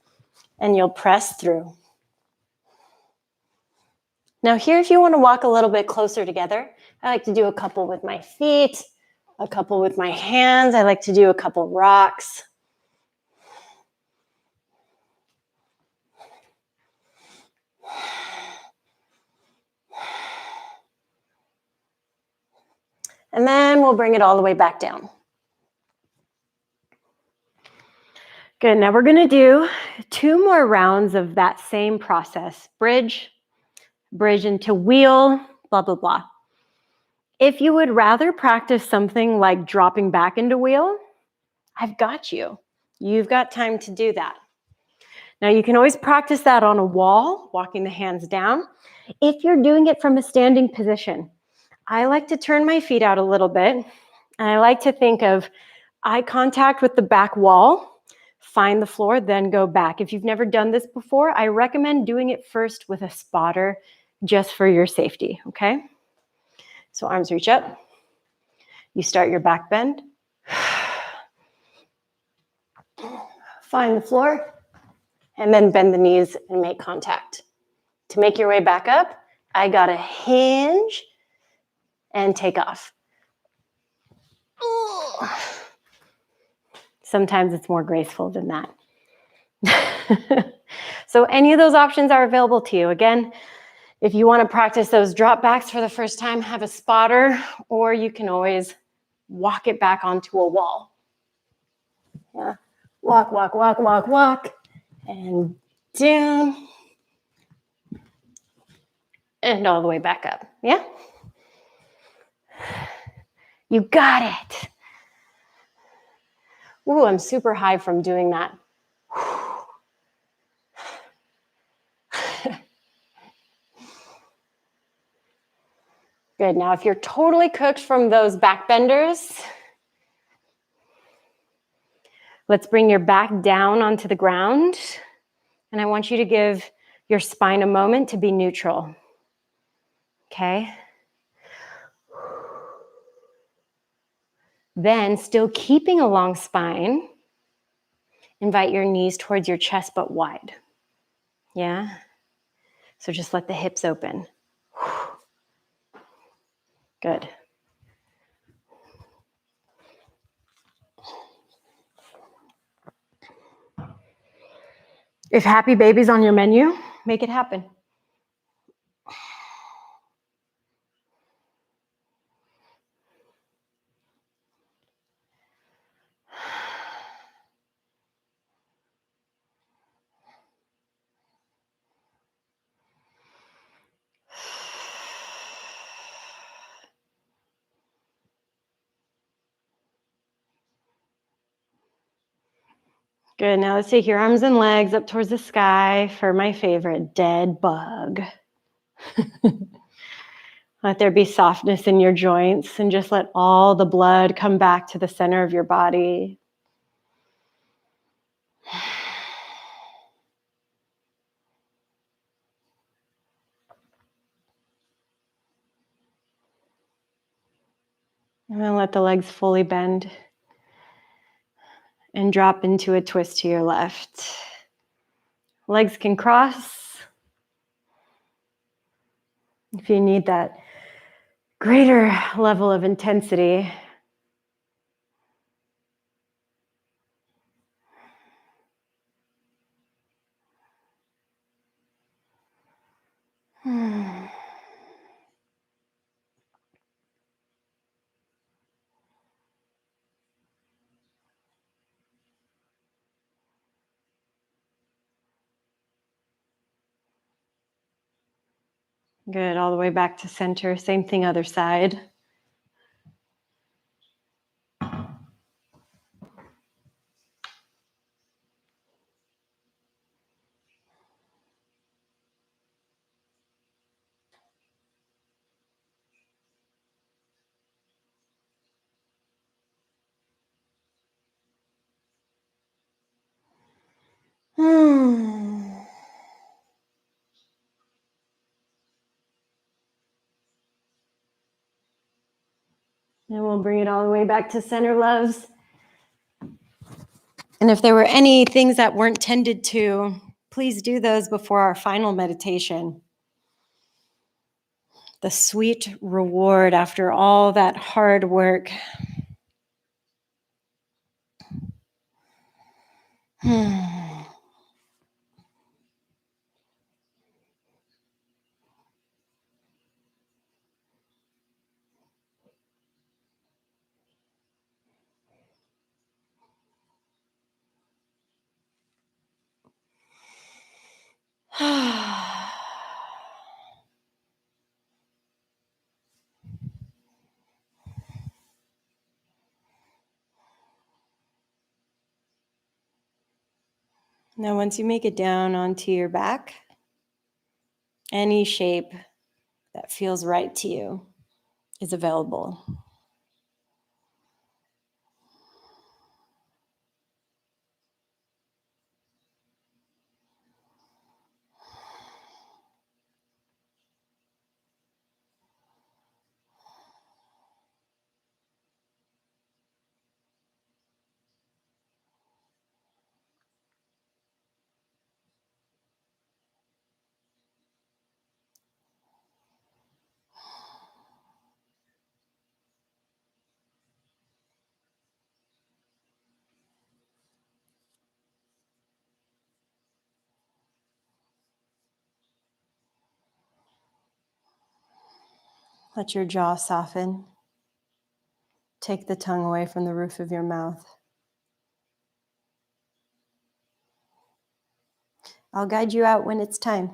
and you'll press through. Now here, if you want to walk a little bit closer together, I like to do a couple with my feet, a couple with my hands. I like to do a couple rocks. And then we'll bring it all the way back down. Good, now we're gonna do 2 more rounds of that same process. Bridge, bridge into wheel, blah, blah, blah. If you would rather practice something like dropping back into wheel, I've got you. You've got time to do that. Now you can always practice that on a wall, walking the hands down. If you're doing it from a standing position, I like to turn my feet out a little bit, and I like to think of eye contact with the back wall, find the floor, then go back. If you've never done this before, I recommend doing it first with a spotter just for your safety, okay? So arms reach up. You start your back bend. Find the floor, and then bend the knees and make contact. To make your way back up, I gotta hinge and take off. Sometimes it's more graceful than that. So any of those options are available to you. Again, if you want to practice those drop backs for the first time, have a spotter, or you can always walk it back onto a wall. Yeah. Walk, walk, walk, walk, walk, and down, and all the way back up. Yeah? You got it. Ooh, I'm super high from doing that. Good. Now, if you're totally cooked from those back benders, let's bring your back down onto the ground. And I want you to give your spine a moment to be neutral. Okay? Then, still keeping a long spine, invite your knees towards your chest but wide. Yeah? So just let the hips open. Good. If happy baby's on your menu, make it happen. Good. Now let's take your arms and legs up towards the sky for my favorite, dead bug. Let there be softness in your joints and just let all the blood come back to the center of your body. And then let the legs fully bend and drop into a twist to your left. Legs can cross if you need that greater level of intensity. Good, all the way back to center. Same thing, other side. And we'll bring it all the way back to center, loves. And if there were any things that weren't tended to, please do those before our final meditation. The sweet reward after all that hard work. Now, once you make it down onto your back, any shape that feels right to you is available. Let your jaw soften. Take the tongue away from the roof of your mouth. I'll guide you out when it's time.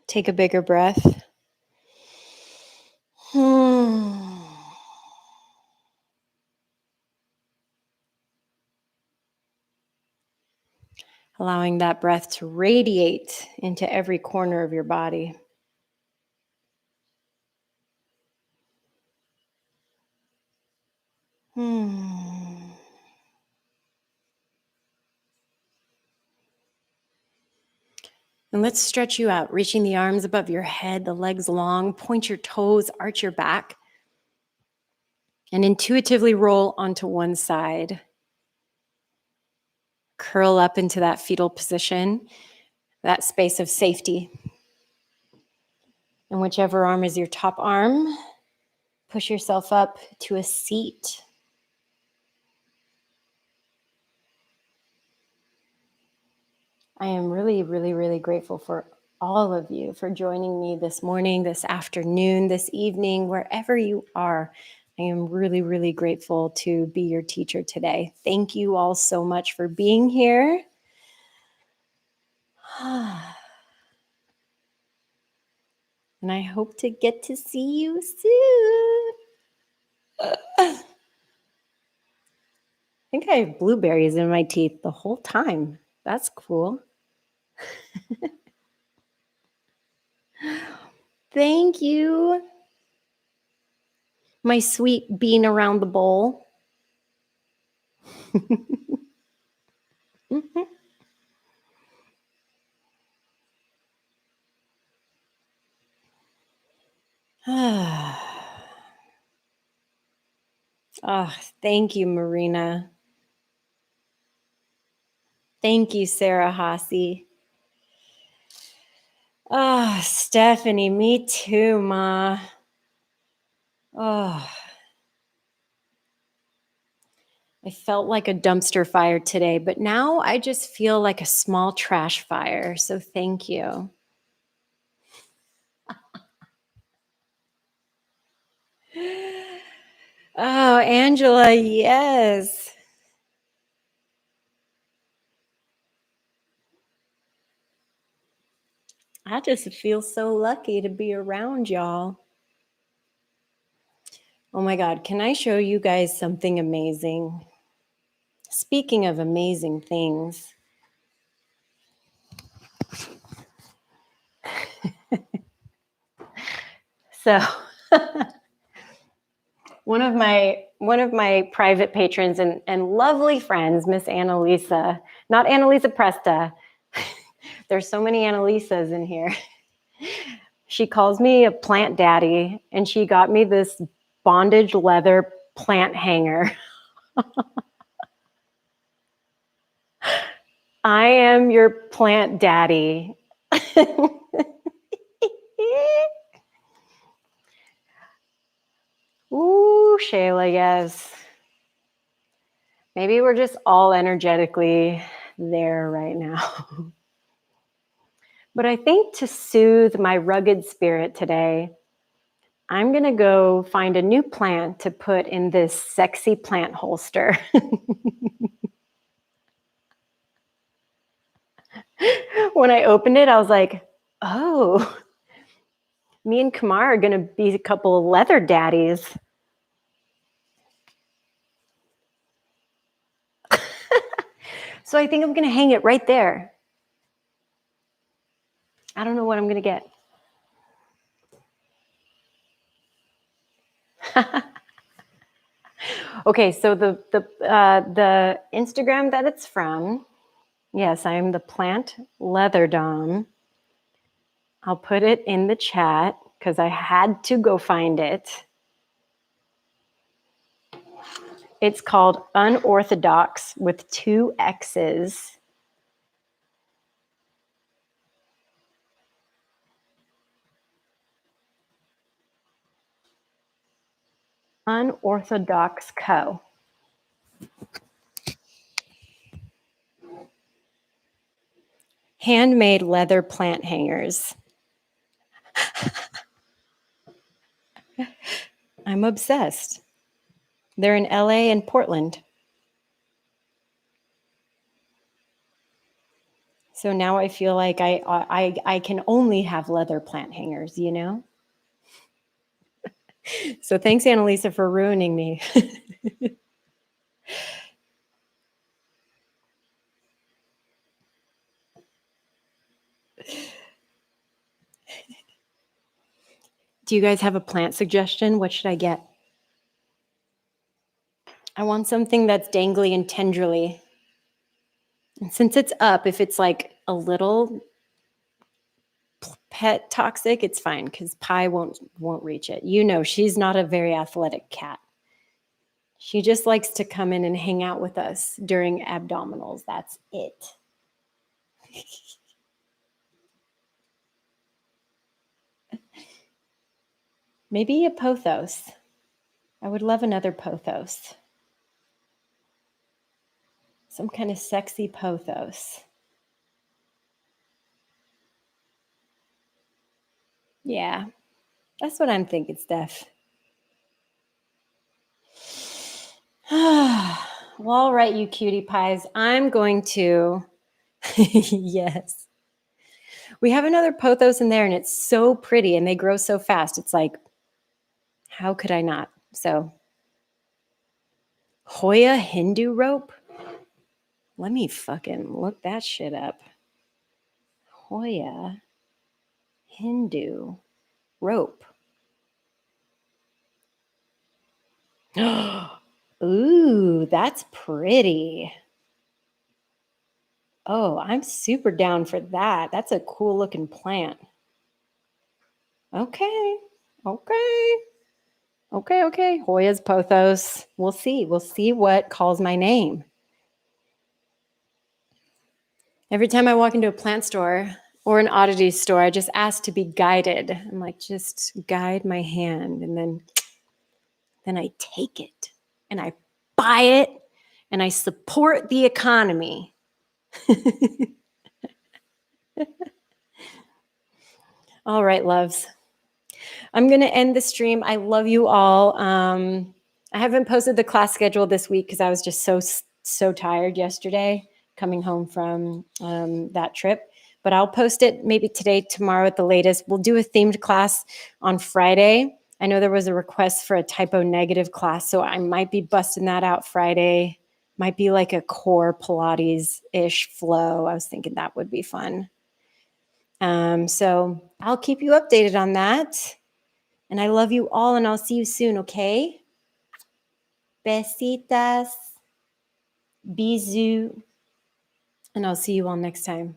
Take a bigger breath. Allowing that breath to radiate into every corner of your body. And let's stretch you out, reaching the arms above your head, the legs long, point your toes, arch your back, and intuitively roll onto one side. Curl up into that fetal position, that space of safety. And whichever arm is your top arm, push yourself up to a seat. I am really, really, really grateful for all of you for joining me this morning, this afternoon, this evening, wherever you are. I am really, really grateful to be your teacher today. Thank you all so much for being here. And I hope to get to see you soon. I think I have blueberries in my teeth the whole time. That's cool. Thank you. My sweet bean around the bowl. Oh, thank you, Marina. Thank you, Sarah Hasse. Oh, Stephanie, me too, Ma. Oh, I felt like a dumpster fire today, but now I just feel like a small trash fire. So thank you. Oh, Angela, yes. I just feel so lucky to be around y'all. Oh my God, can I show you guys something amazing? Speaking of amazing things. So one of my private patrons and lovely friends, Miss Annalisa, not Annalisa Presta. There's so many Annalisas in here. She calls me a plant daddy, and she got me this bondage leather plant hanger. I am your plant daddy. Ooh, Shayla, yes. Maybe we're just all energetically there right now. But I think to soothe my rugged spirit today, I'm going to go find a new plant to put in this sexy plant holster. When I opened it, I was like, oh, me and Kamar are going to be a couple of leather daddies. So I think I'm going to hang it right there. I don't know what I'm going to get. Okay, so the Instagram that it's from, yes, I'm the Plant Leather Dom. I'll put it in the chat because I had to go find it. It's called Unorthodox with 2 X's. Unorthodox Co. Handmade leather plant hangers. I'm obsessed. They're in LA and Portland. So now I feel like I can only have leather plant hangers, you know? So thanks, Annalisa, for ruining me. Do you guys have a plant suggestion? What should I get? I want something that's dangly and tenderly. And since it's up, if it's like a little pet toxic, it's fine because Pi won't reach it. You know, she's not a very athletic cat. She just likes to come in and hang out with us during abdominals. That's it. Maybe a pothos. I would love another pothos. Some kind of sexy pothos. Yeah, that's what I'm thinking, Steph. Well, all right, you cutie pies. I'm going to. Yes. We have another pothos in there, and it's so pretty, and they grow so fast. It's like, how could I not? So, Hoya Hindu rope. Let me fucking look that shit up. Hoya Hindu rope. Ooh, that's pretty. Oh, I'm super down for that. That's a cool looking plant. Okay. Okay. Okay. Hoya's pothos. We'll see. We'll see what calls my name. Every time I walk into a plant store or an oddity store, I just ask to be guided. I'm like, just guide my hand. And then I take it and I buy it and I support the economy. All right, loves. I'm going to end the stream. I love you all. I haven't posted the class schedule this week because I was just so tired yesterday coming home from that trip. But I'll post it maybe today, tomorrow at the latest. We'll do a themed class on Friday. I know there was a request for a typo negative class, so I might be busting that out Friday. Might be like a core Pilates-ish flow. I was thinking that would be fun. So I'll keep you updated on that. And I love you all, and I'll see you soon, okay? Besitas, bisous, and I'll see you all next time.